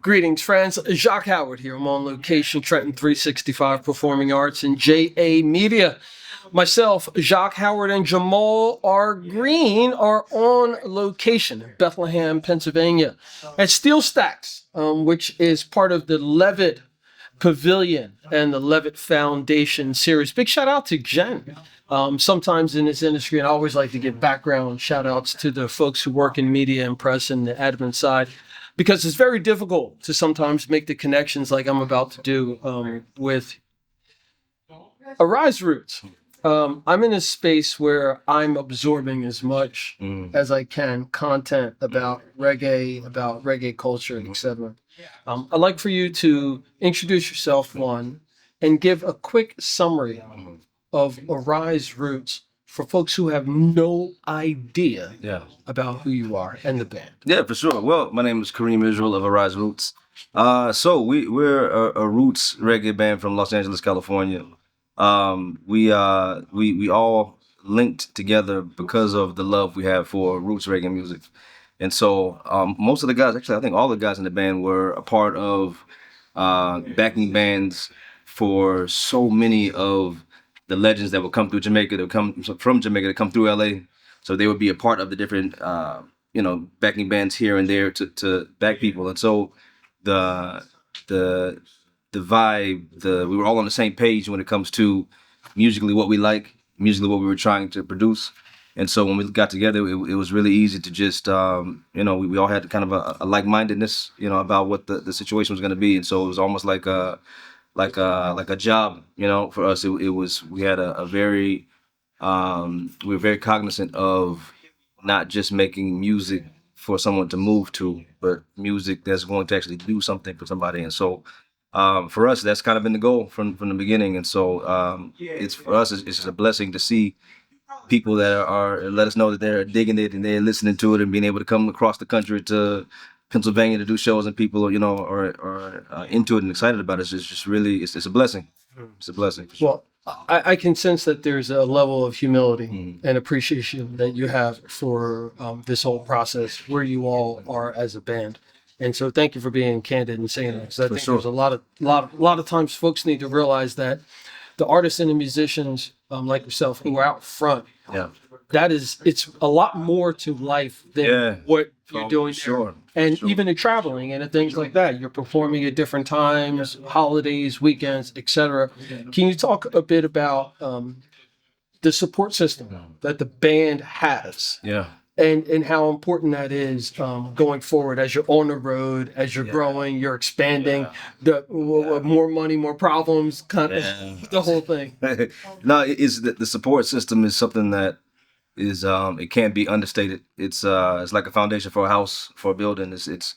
Greetings, friends. Jacques Howard here. I'm on location, Trenton 365 Performing Arts and JA Media. Myself, Jacques Howard, and Jamal R. Green are on location in Bethlehem, Pennsylvania at Steel Stacks, which is part of the Levitt Pavilion and the Levitt Foundation series. Big shout out to Jen. Sometimes in this industry, and I always like to give background shout outs to the folks who work in media and press and the admin side, because it's very difficult to sometimes make the connections like I'm about to do with Arise Roots. I'm in a space where I'm absorbing as much as I can content about reggae culture, etc. I'd like for you to introduce yourself, one, and give a quick summary of Arise Roots for folks who have no idea about who you are and the band. Yeah, for sure. Well, my name is Karim Israel of Arise Roots. So we're a roots reggae band from Los Angeles, California. We all linked together because of the love we have for roots reggae music. And so most of the guys, actually I think all the guys in the band were a part of backing bands for so many of the legends that would come through Jamaica, that would come from Jamaica, to come through LA. So they would be a part of the different backing bands here and there to back people. And so the vibe, we were all on the same page when it comes to musically what we like, musically what we were trying to produce. And so when we got together, it was really easy to just, we all had kind of a like-mindedness, about what the situation was going to be. And so it was almost like a job, for us. We had a very, we were very cognizant of not just making music for someone to move to, but music that's going to actually do something for somebody. And so for us, that's kind of been the goal from the beginning. And so it's for us, it's just a blessing to see people that are let us know that they're digging it and they're listening to it and being able to come across the country to Pennsylvania to do shows, and people, are into it and excited about it. It's just really, it's a blessing. It's a blessing. For sure. Well, I can sense that there's a level of humility and appreciation that you have for this whole process, where you all are as a band. And so thank you for being candid and saying that, because I think there's a lot of times folks need to realize that the artists and the musicians like yourself who are out front, it's a lot more to life than what you're doing there. Sure. And even in traveling and things like that, you're performing at different times, holidays, weekends, etc. Can you talk a bit about the support system that the band has? Yeah. And how important that is going forward as you're on the road, as you're growing, you're expanding, more money, more problems, kind of the whole thing. No, the support system is something that is it can't be understated. It's like a foundation for a house, for a building. It's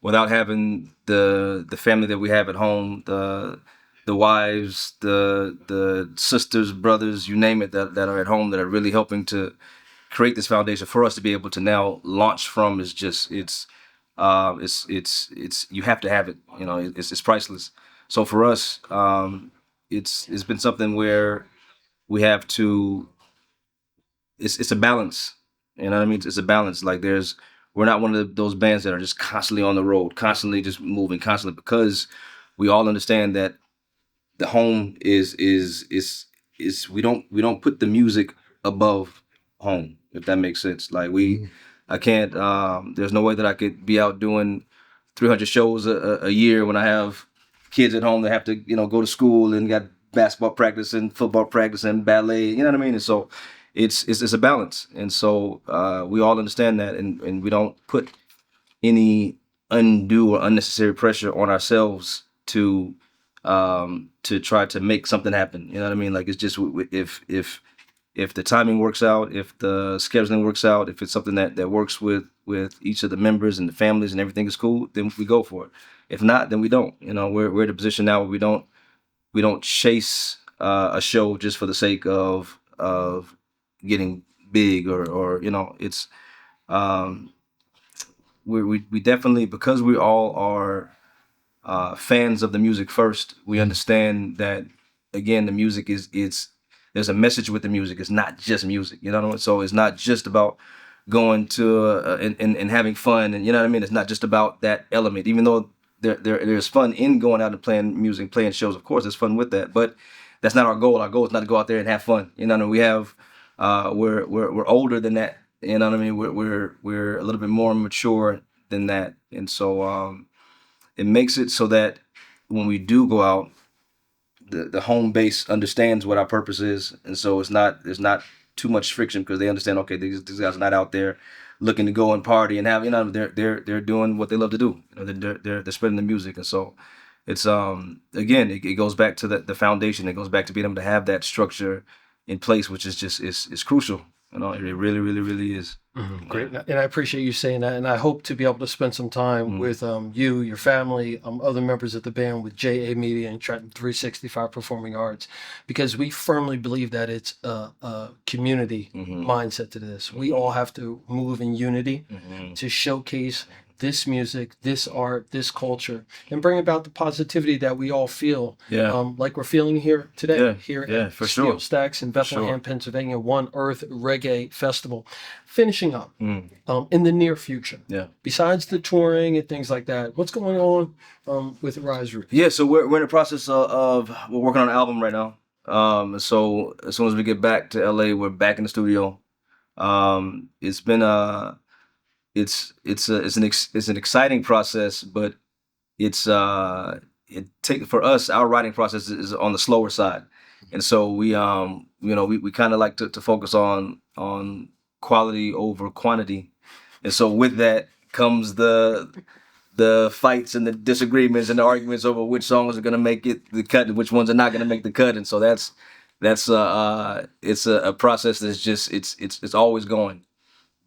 without having the family that we have at home, the wives, the sisters, brothers, you name it, that are at home, that are really helping to create this foundation for us to be able to now launch from. Is just it's you have to have it. It's priceless. So for us, it's been something where we have to. It's a balance. You know what I mean? It's a balance. Like we're not one of those bands that are just constantly on the road, constantly just moving, constantly, because we all understand that the home is we don't put the music above home, if that makes sense. Like I can't, there's no way that I could be out doing 300 shows a year when I have kids at home that have to, go to school and got basketball practice and football practice and ballet, you know what I mean? And so it's a balance. And so we all understand that, and we don't put any undue or unnecessary pressure on ourselves to try to make something happen. You know what I mean? Like, it's just, if the timing works out, if the scheduling works out, if it's something that works with each of the members and the families and everything is cool, then we go for it. If not, then we don't. We're in a position now where we don't chase a show just for the sake of getting big or it's we definitely, because we all are fans of the music first, we understand that, again, the music there's a message with the music. It's not just music, so it's not just about going to and having fun, and you know what I mean. It's not just about that element, even though there's fun in going out and playing music, playing shows. Of course, there's fun with that, but that's not our goal. Our goal is not to go out there and have fun. You know what I mean? We have we're older than that. You know what I mean? We're a little bit more mature than that, and so it makes it so that when we do go out, the home base understands what our purpose is, and so there's not too much friction because they understand. Okay, these guys are not out there looking to go and party and have, they're doing what they love to do. You know, they're spreading the music, and so it's again it goes back to the foundation. It goes back to being able to have that structure in place, which is just is crucial. You know, it really, really, really is. Great. And I appreciate you saying that. And I hope to be able to spend some time with you, your family, other members of the band, with JA Media and Trenton 365 Performing Arts, because we firmly believe that it's a community mindset to this. We all have to move in unity to showcase this music, this art, this culture, and bring about the positivity that we all feel, like we're feeling here today, here at Steel Stacks in Bethlehem, Pennsylvania, One Earth Reggae Festival, finishing up in the near future. Yeah. Besides the touring and things like that, what's going on with Rise Roof? Yeah, so we're in the process of we're working on an album right now. So as soon as we get back to LA, we're back in the studio. It's been it's an exciting process, but for us, our writing process is on the slower side, and so we kind of like to focus on quality over quantity, and so with that comes the fights and the disagreements and the arguments over which songs are going to make the cut and which ones are not going to make the cut, and so that's it's a process that's just it's always going.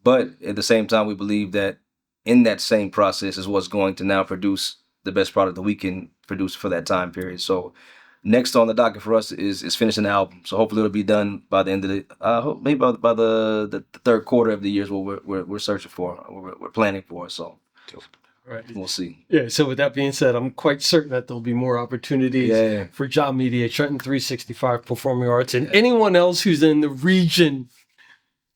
But at the same time, we believe that in that same process is what's going to now produce the best product that we can produce for that time period. So next on the docket for us is finishing the album. So hopefully it'll be done by the end of maybe by the third quarter of the year is what we're searching for, we're planning for. So Right. We'll see. Yeah, so with that being said, I'm quite certain that there'll be more opportunities for Job Media, Trenton 365 Performing Arts, and anyone else who's in the region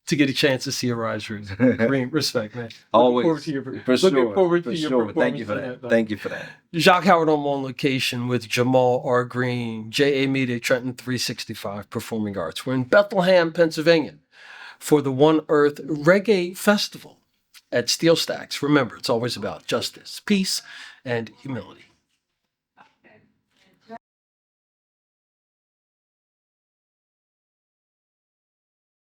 to get a chance to see a Rise Roof. Great respect, man. Always. Looking forward to your performance. Thank you for that. Thank you for that. Jacques Howard on location with Jamal R. Green, JA Media, Trenton 365 Performing Arts. We're in Bethlehem, Pennsylvania for the One Earth Reggae Festival at Steel Stacks. Remember, it's always about justice, peace, and humility.